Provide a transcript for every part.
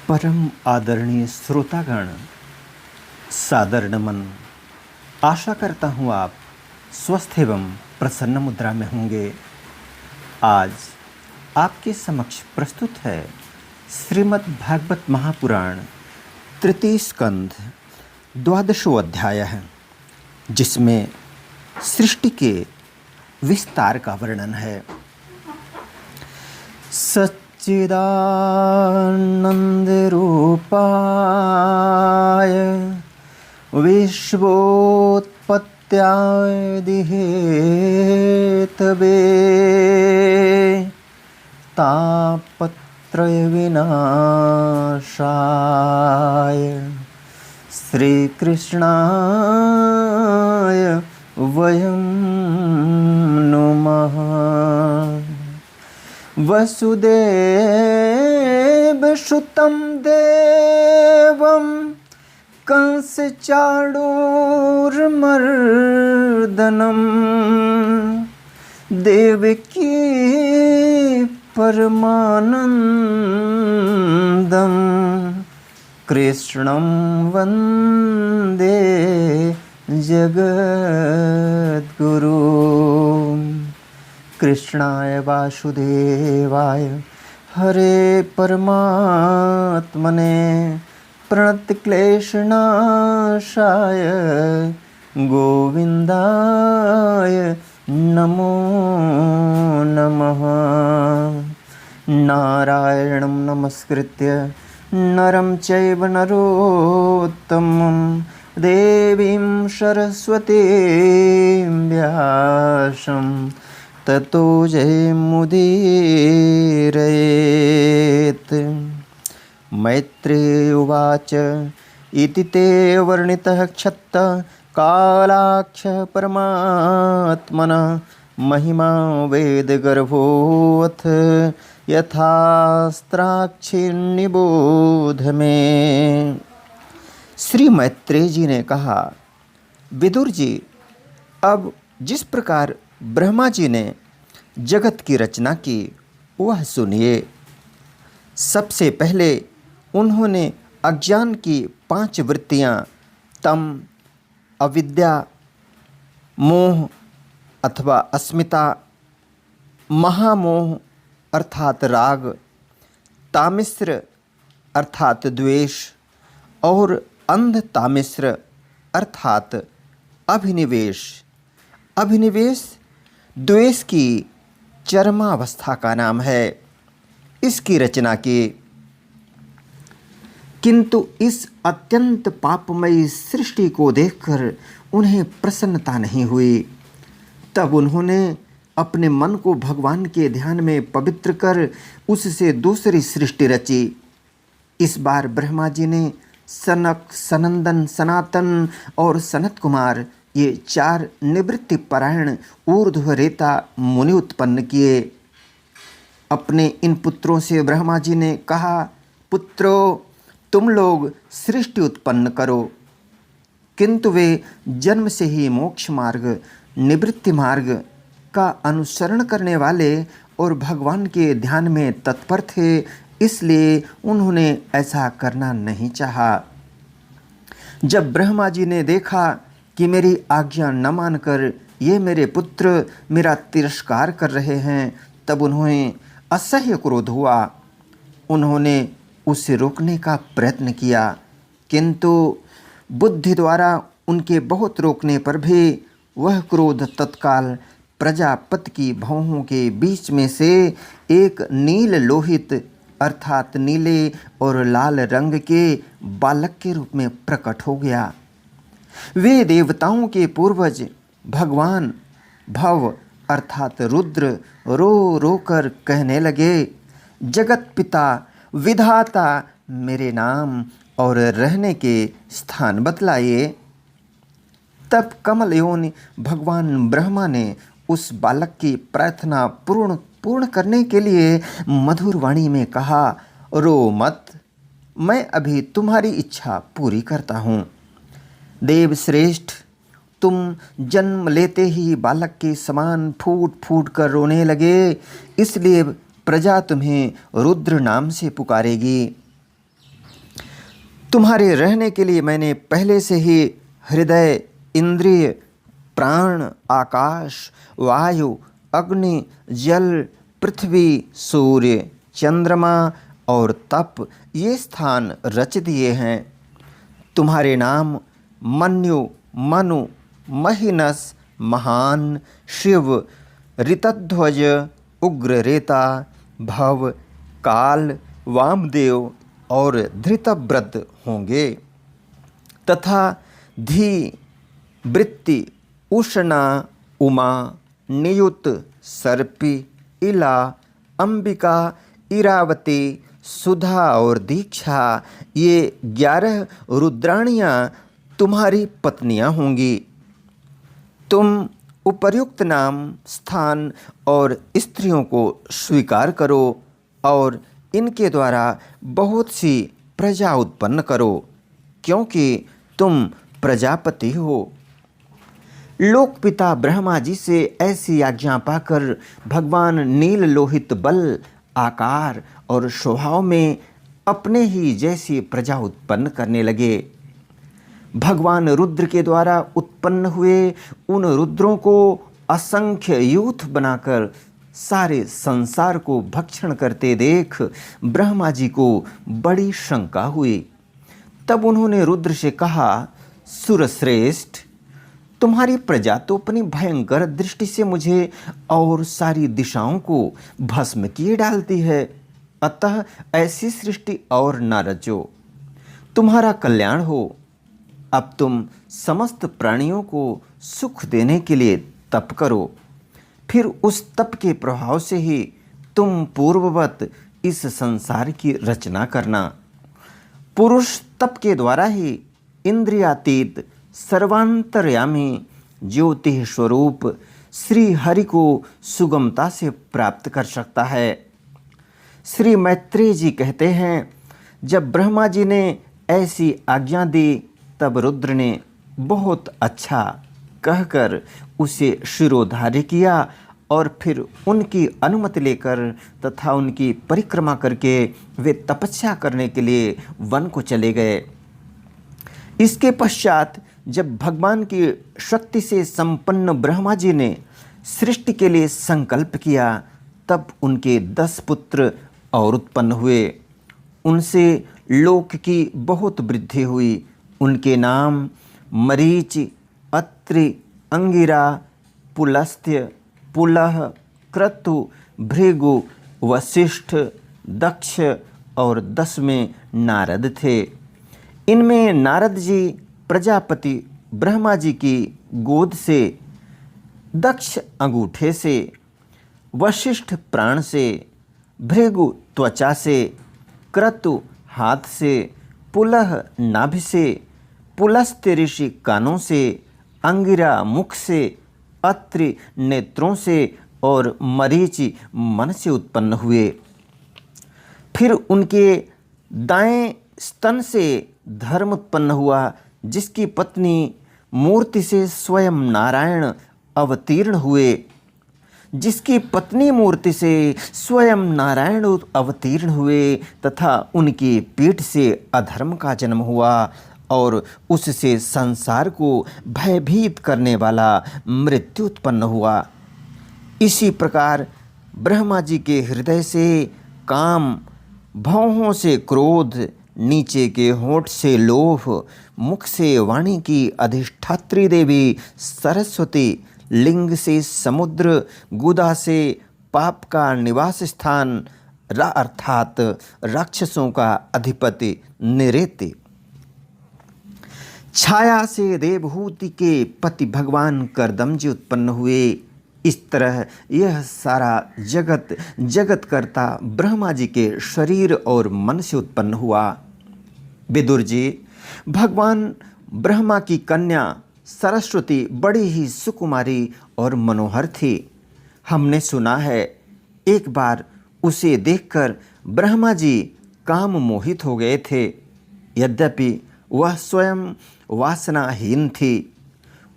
परम आदरणीय श्रोतागण, सादर नमन। आशा करता हूँ आप स्वस्थ एवं प्रसन्न मुद्रा में होंगे। आज आपके समक्ष प्रस्तुत है श्रीमद् भागवत महापुराण तृतीय स्कंध 12वां अध्याय है, जिसमें सृष्टि के विस्तार का वर्णन है। सच्चिदानंद रूपाय विश्वोत्पत्त्यादि हेतवे तापत्रय विनाशाय श्रीकृष्णाय वयं नुमः। वसुदेवसुतं देवं कंसचाणूरमर्दनं देवकी परमानन्दं कृष्णं वन्दे जगद्गुरुम्। कृष्णाय वासुदेवाय हरे परमात्मने प्रणतक्लेशनाशाय गोविन्दाय नमो नमः। नारायणं नमस्कृत्य नरं चैव नरोत्तमं देवीं सरस्वतीं व्यासं ततो जयमुदीरयेत्। मैत्रेय उवाच इति ते वर्णितः क्षत्त कालाक्ष परमात्मनः महिमा वेदगर्भोऽथ यथास्त्राक्षिर्निबोध में। श्री मैत्रेय जी ने कहा, विदुर जी, अब जिस प्रकार ब्रह्मा जी ने जगत की रचना की वह सुनिए। सबसे पहले उन्होंने अज्ञान की 5 वृत्तियां तम, अविद्या, मोह अथवा अस्मिता, महामोह अर्थात राग, तामिश्र अर्थात द्वेष और अंध तामिश्र अर्थात अभिनिवेश। अभिनिवेश द्वेष की चरमावस्था का नाम है, इसकी रचना की। किंतु इस अत्यंत पापमयी सृष्टि को देखकर उन्हें प्रसन्नता नहीं हुई। तब उन्होंने अपने मन को भगवान के ध्यान में पवित्र कर उससे दूसरी सृष्टि रची। इस बार ब्रह्मा जी ने सनक, सनंदन, सनातन और सनत कुमार, ये 4 निवृत्ति परायण ऊर्ध्वरेता मुनि उत्पन्न किए। अपने इन पुत्रों से ब्रह्मा जी ने कहा, पुत्रों, तुम लोग सृष्टि उत्पन्न करो। किंतु वे जन्म से ही मोक्ष मार्ग, निवृत्ति मार्ग का अनुसरण करने वाले और भगवान के ध्यान में तत्पर थे, इसलिए उन्होंने ऐसा करना नहीं चाहा। जब ब्रह्मा जी ने देखा कि मेरी आज्ञा न मानकर ये मेरे पुत्र मेरा तिरस्कार कर रहे हैं, तब उन्हें असह्य क्रोध हुआ। उन्होंने उसे रोकने का प्रयत्न किया, किंतु बुद्धि द्वारा उनके बहुत रोकने पर भी वह क्रोध तत्काल प्रजापति की भौहों के बीच में से एक नील लोहित अर्थात नीले और लाल रंग के बालक के रूप में प्रकट हो गया। वे देवताओं के पूर्वज भगवान भव अर्थात रुद्र रो रो कर कहने लगे, जगत पिता विधाता, मेरे नाम और रहने के स्थान बतलाइए। तब कमल योनि भगवान ब्रह्मा ने उस बालक की प्रार्थना पूर्ण करने के लिए मधुर वाणी में कहा, रो मत, मैं अभी तुम्हारी इच्छा पूरी करता हूँ। देव श्रेष्ठ, तुम जन्म लेते ही बालक के समान फूट फूट कर रोने लगे, इसलिए प्रजा तुम्हें रुद्र नाम से पुकारेगी। तुम्हारे रहने के लिए मैंने पहले से ही हृदय, इंद्रिय, प्राण, आकाश, वायु, अग्नि, जल, पृथ्वी, सूर्य, चंद्रमा और तप ये स्थान रच दिए हैं। तुम्हारे नाम मन्यु, मनु, महिनस, महान, शिव, ऋतध्वज, उग्ररेता, भव, काल, वामदेव और धृतव्रत होंगे तथा धी, वृत्ति, उष्णा, उमा, नियुत, सर्पी, इला, अंबिका, इरावती, सुधा और दीक्षा ये 11 रुद्राणियाँ तुम्हारी पत्नियाँ होंगी। तुम उपर्युक्त नाम, स्थान और स्त्रियों को स्वीकार करो और इनके द्वारा बहुत सी प्रजा उत्पन्न करो, क्योंकि तुम प्रजापति हो। लोकपिता ब्रह्मा जी से ऐसी आज्ञा पाकर भगवान नील लोहित बल, आकार और स्वभाव में अपने ही जैसी प्रजा उत्पन्न करने लगे। भगवान रुद्र के द्वारा उत्पन्न हुए उन रुद्रों को असंख्य यूथ बनाकर सारे संसार को भक्षण करते देख ब्रह्मा जी को बड़ी शंका हुई। तब उन्होंने रुद्र से कहा, सुरश्रेष्ठ, तुम्हारी प्रजा तो अपनी भयंकर दृष्टि से मुझे और सारी दिशाओं को भस्म किए डालती है, अतः ऐसी सृष्टि और न रचो। तुम्हारा कल्याण हो। अब तुम समस्त प्राणियों को सुख देने के लिए तप करो, फिर उस तप के प्रभाव से ही तुम पूर्ववत इस संसार की रचना करना। पुरुष तप के द्वारा ही इंद्रियातीत सर्वांतर्यामी ज्योति स्वरूप श्री हरि को सुगमता से प्राप्त कर सकता है। श्री मैत्रेय जी कहते हैं, जब ब्रह्मा जी ने ऐसी आज्ञा दी तब रुद्र ने बहुत अच्छा कहकर उसे शिरोधार्य किया और फिर उनकी अनुमति लेकर तथा उनकी परिक्रमा करके वे तपस्या करने के लिए वन को चले गए। इसके पश्चात जब भगवान की शक्ति से संपन्न ब्रह्मा जी ने सृष्टि के लिए संकल्प किया तब उनके 10 पुत्र और उत्पन्न हुए। उनसे लोक की बहुत वृद्धि हुई। उनके नाम मरीचि, अत्रि, अंगिरा, पुलस्त्य, पुलह, क्रतु, भृगु, वशिष्ठ, दक्ष और 10वें नारद थे। इनमें नारद जी प्रजापति ब्रह्मा जी की गोद से, दक्ष अंगूठे से, वशिष्ठ प्राण से, भृगु त्वचा से, क्रतु हाथ से, पुलह नाभि से, पुलस्त्य ऋषि कानों से, अंगिरा मुख से, अत्रि नेत्रों से और मरीचि मन से उत्पन्न हुए। फिर उनके दाएं स्तन से धर्म उत्पन्न हुआ, जिसकी पत्नी मूर्ति से स्वयं नारायण अवतीर्ण हुए। जिसकी पत्नी मूर्ति से स्वयं नारायण अवतीर्ण हुए तथा उनकी पीठ से अधर्म का जन्म हुआ और उससे संसार को भयभीत करने वाला मृत्यु उत्पन्न हुआ। इसी प्रकार ब्रह्मा जी के हृदय से काम, भौहों से क्रोध, नीचे के होंठ से लोभ, मुख से वाणी की अधिष्ठात्री देवी सरस्वती, लिंग से समुद्र, गुदा से पाप का निवास स्थान अर्थात राक्षसों का अधिपति निरेति, छाया से देवहूति के पति भगवान करदमजी उत्पन्न हुए। इस तरह यह सारा जगत जगतकर्ता ब्रह्मा जी के शरीर और मन से उत्पन्न हुआ। विदुर जी, भगवान ब्रह्मा की कन्या सरस्वती बड़ी ही सुकुमारी और मनोहर थी। हमने सुना है एक बार उसे देखकर ब्रह्मा जी काम मोहित हो गए थे। यद्यपि वह स्वयं वासनाहीन थी।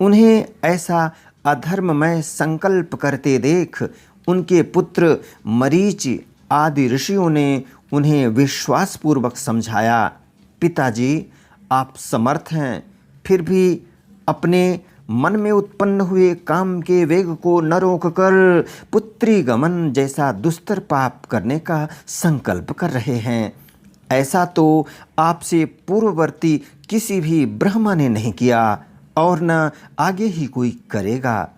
उन्हें ऐसा अधर्ममय संकल्प करते देख उनके पुत्र मरीचि आदि ऋषियों ने उन्हें विश्वासपूर्वक समझाया। पिताजी, आप समर्थ हैं, फिर भी अपने मन में उत्पन्न हुए काम के वेग को न रोककर पुत्री गमन जैसा दुस्तर पाप करने का संकल्प कर रहे हैं। ऐसा तो आपसे पूर्ववर्ती किसी भी ब्रह्मा ने नहीं किया और न आगे ही कोई करेगा।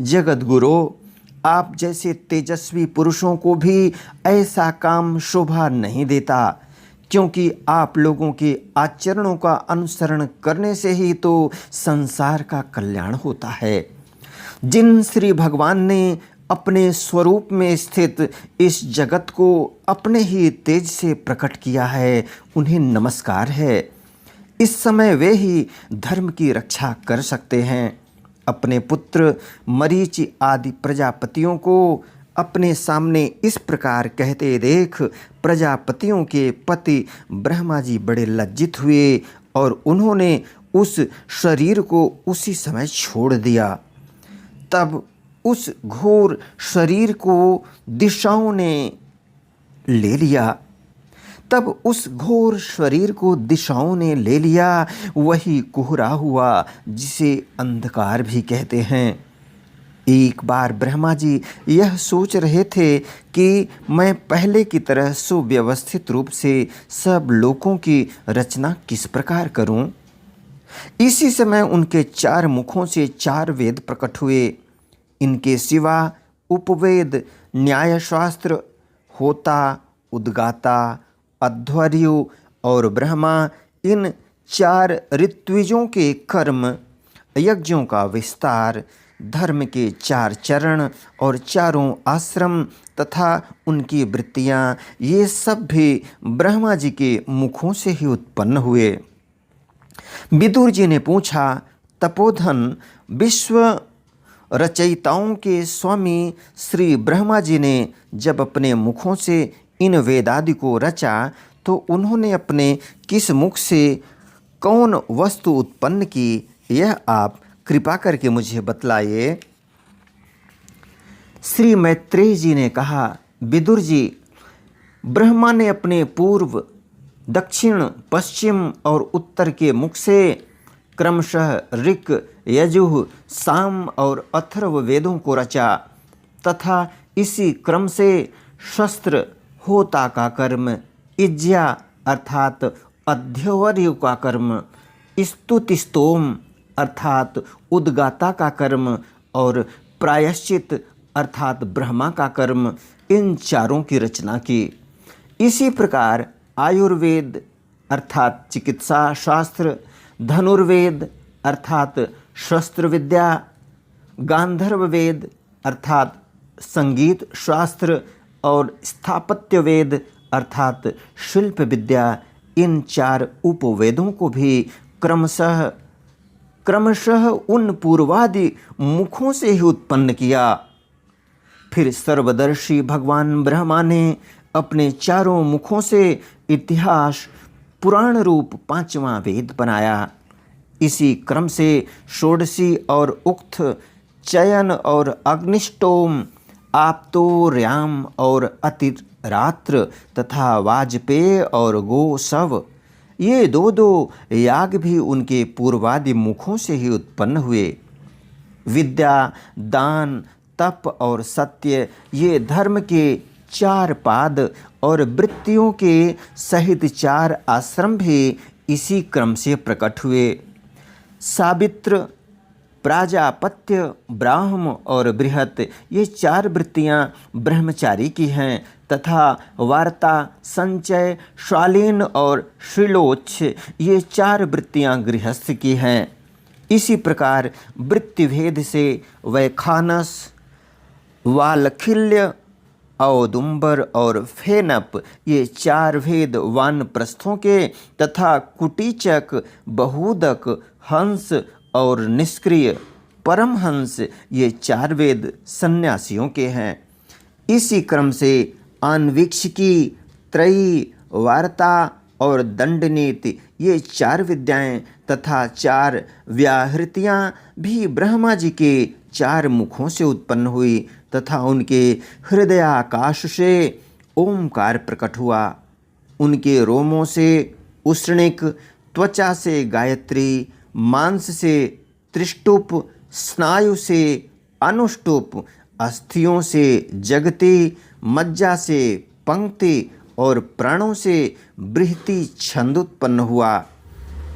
जगत गुरु, आप जैसे तेजस्वी पुरुषों को भी ऐसा काम शोभा नहीं देता, क्योंकि आप लोगों के आचरणों का अनुसरण करने से ही तो संसार का कल्याण होता है। जिन श्री भगवान ने अपने स्वरूप में स्थित इस जगत को अपने ही तेज से प्रकट किया है, उन्हें नमस्कार है। इस समय वे ही धर्म की रक्षा कर सकते हैं। अपने पुत्र मरीचि आदि प्रजापतियों को अपने सामने इस प्रकार कहते देख प्रजापतियों के पति ब्रह्मा जी बड़े लज्जित हुए और उन्होंने उस शरीर को उसी समय छोड़ दिया। तब उस घोर शरीर को दिशाओं ने ले लिया। वही कोहरा हुआ जिसे अंधकार भी कहते हैं। एक बार ब्रह्मा जी यह सोच रहे थे कि मैं पहले की तरह सुव्यवस्थित रूप से सब लोकों की रचना किस प्रकार करूं। इसी समय उनके 4 मुखों से 4 वेद प्रकट हुए। इनके सिवा उपवेद, न्यायशास्त्र, होता, उद्गाता, अध्वर्यु और ब्रह्मा, इन 4 ऋत्विजों के कर्म, यज्ञों का विस्तार, धर्म के 4 चरण और चारों आश्रम तथा उनकी वृत्तियाँ, ये सब भी ब्रह्मा जी के मुखों से ही उत्पन्न हुए। विदुर जी ने पूछा, तपोधन, विश्व रचयिताओं के स्वामी श्री ब्रह्मा जी ने जब अपने मुखों से इन वेदादि को रचा तो उन्होंने अपने किस मुख से कौन वस्तु उत्पन्न की, यह आप कृपा करके मुझे बतलाइए। श्री मैत्रेय जी ने कहा, विदुर जी, ब्रह्मा ने अपने पूर्व, दक्षिण, पश्चिम और उत्तर के मुख से क्रमशः ऋक्, यजुः, साम और अथर्व वेदों को रचा तथा इसी क्रम से शस्त्र, होता का कर्म, इज्या अर्थात अध्यवर्यु का कर्म, स्तुतिस्तोम अर्थात उद्गाता का कर्म और प्रायश्चित अर्थात ब्रह्मा का कर्म, इन चारों की रचना की। इसी प्रकार आयुर्वेद अर्थात चिकित्सा शास्त्र, धनुर्वेद अर्थात शस्त्र विद्या, गांधर्व वेद अर्थात संगीत शास्त्र और स्थापत्य वेद अर्थात शिल्प विद्या, इन 4 उपवेदों को भी क्रमशः उन पूर्वादि मुखों से ही उत्पन्न किया। फिर सर्वदर्शी भगवान ब्रह्मा ने अपने 4 मुखों से इतिहास पुराण रूप 5वां वेद बनाया। इसी क्रम से षोडशी और उक्त, चयन और अग्निष्टोम, आप्तोर्याम और अतिरात्र तथा वाजपेय और गोसव, ये 2 याग भी उनके पूर्वादि मुखों से ही उत्पन्न हुए। विद्या, दान, तप और सत्य, ये धर्म के 4 पाद और वृत्तियों के सहित 4 आश्रम भी इसी क्रम से प्रकट हुए। सावित्र, प्राजापत्य, ब्राह्म और बृहत, ये 4 वृत्तियाँ ब्रह्मचारी की हैं तथा वार्ता, संचय, शालीन और श्रीलोच्छ, ये 4 वृत्तियाँ गृहस्थ की हैं। इसी प्रकार वृत्तिभेद से वैखानस, वालखिल्य, औदुंबर और फेनप, ये 4 भेद वानप्रस्थों के तथा कुटीचक, बहुदक, हंस और निष्क्रिय परमहंस, ये 4 वेद सन्यासियों के हैं। इसी क्रम से आन्वीक्षिकी, त्रयी, वार्ता और दंडनीति, ये 4 विद्याएं तथा 4 व्याहृतियाँ भी ब्रह्मा जी के 4 मुखों से उत्पन्न हुई तथा उनके हृदयाकाश से ओमकार प्रकट हुआ। उनके रोमों से उष्णिक, त्वचा से गायत्री, मांस से त्रिष्टुप, स्नायु से अनुष्टुप, अस्थियों से जगति, मज्जा से पंक्ति और प्राणों से बृहति छंद उत्पन्न हुआ।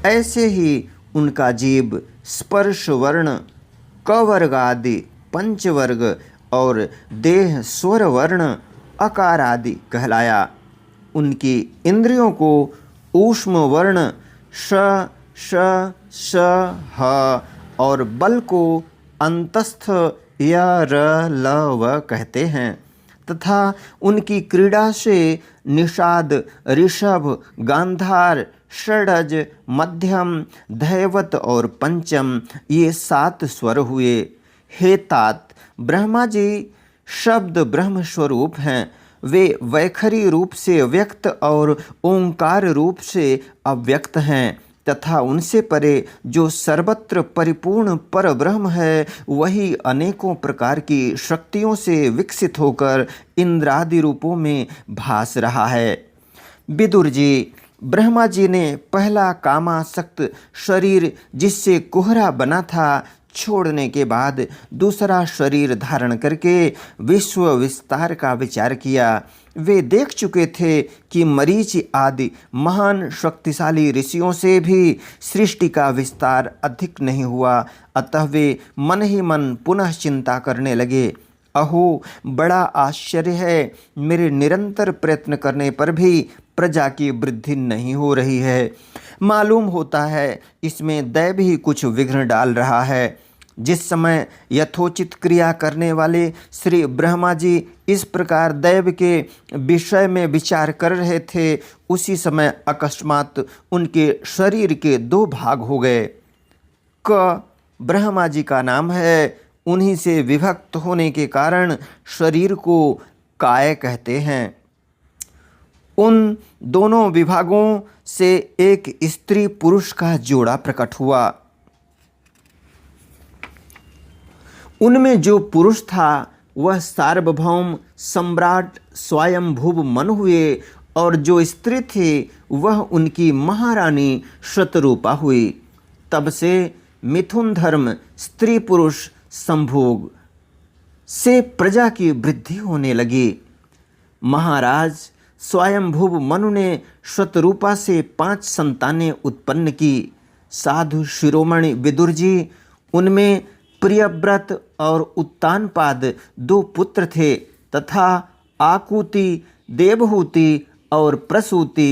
ऐसे ही उनका जीव स्पर्श वर्ण, कवर्ग आदि पंचवर्ग और देह स्वर वर्ण अकार आदि कहलाया। उनकी इंद्रियों को ऊष्म वर्ण श, श, श, ह और बल को अंतस्थ य, र, ल, व कहते हैं तथा उनकी क्रीड़ा से निषाद, ऋषभ, गांधार, षडज, मध्यम, धैवत और पंचम ये 7 स्वर हुए। हे तात, ब्रह्मा जी शब्द ब्रह्म स्वरूप हैं। वे वैखरी रूप से व्यक्त और ओंकार रूप से अव्यक्त हैं तथा उनसे परे जो सर्वत्र परिपूर्ण पर ब्रह्म है वही अनेकों प्रकार की शक्तियों से विकसित होकर इंद्रादि रूपों में भास रहा है। विदुर जी, ब्रह्मा जी ने पहला कामासक्त शरीर जिससे कुहरा बना था छोड़ने के बाद दूसरा शरीर धारण करके विश्व विस्तार का विचार किया। वे देख चुके थे कि मरीचि आदि महान शक्तिशाली ऋषियों से भी सृष्टि का विस्तार अधिक नहीं हुआ। अतः वे मन ही मन पुनः चिंता करने लगे। अहो, बड़ा आश्चर्य है, मेरे निरंतर प्रयत्न करने पर भी प्रजा की वृद्धि नहीं हो रही है। मालूम होता है इसमें दैव ही कुछ विघ्न डाल रहा है। जिस समय यथोचित क्रिया करने वाले श्री ब्रह्मा जी इस प्रकार दैव के विषय में विचार कर रहे थे, उसी समय अकस्मात उनके शरीर के 2 भाग हो गए। क ब्रह्मा जी का नाम है, उन्हीं से विभक्त होने के कारण शरीर को काय कहते हैं। उन दोनों विभागों से एक स्त्री पुरुष का जोड़ा प्रकट हुआ। उनमें जो पुरुष था वह सार्वभौम सम्राट स्वयंभुव मनु हुए और जो स्त्री थी वह उनकी महारानी शतरूपा हुई। तब से मिथुन धर्म स्त्री पुरुष संभोग से प्रजा की वृद्धि होने लगी। महाराज स्वयंभुव मनु ने शतरूपा से 5 संतानें उत्पन्न की। साधु शिरोमणि विदुर जी, उनमें प्रियव्रत और उत्तानपाद 2 पुत्र थे तथा आकुति, देवहूति और प्रसूति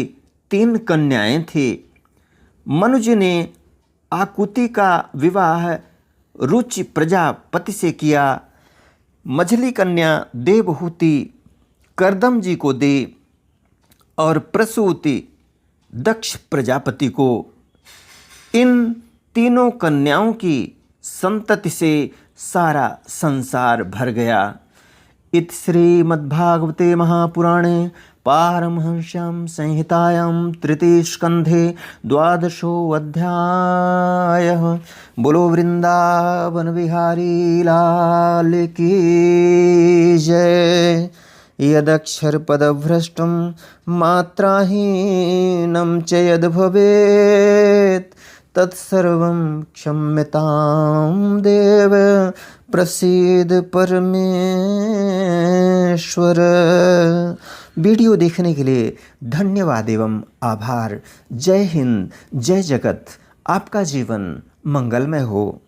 3 कन्याएं थी। मनुज ने आकुति का विवाह रुचि प्रजापति से किया। मझली कन्या देवहूति करदम जी को दी और प्रसूति दक्ष प्रजापति को। इन तीनों कन्याओं की संतति से सारा संसार भर गया। इत श्रीमद्भागवते महापुराणे पारमहंस्यां संहितायां तृतीय स्कंधे 12वां अध्यायः। बोलो वृंदावन बिहारी लाल की जय। यदक्षरपदभ्रष्टं मात्राहीनं च यद्भवेत् तत्सर्वं क्षम्यतां देव प्रसीद परमेश्वर। वीडियो देखने के लिए धन्यवाद एवं आभार। जय हिंद, जय जगत। आपका जीवन मंगलमय हो।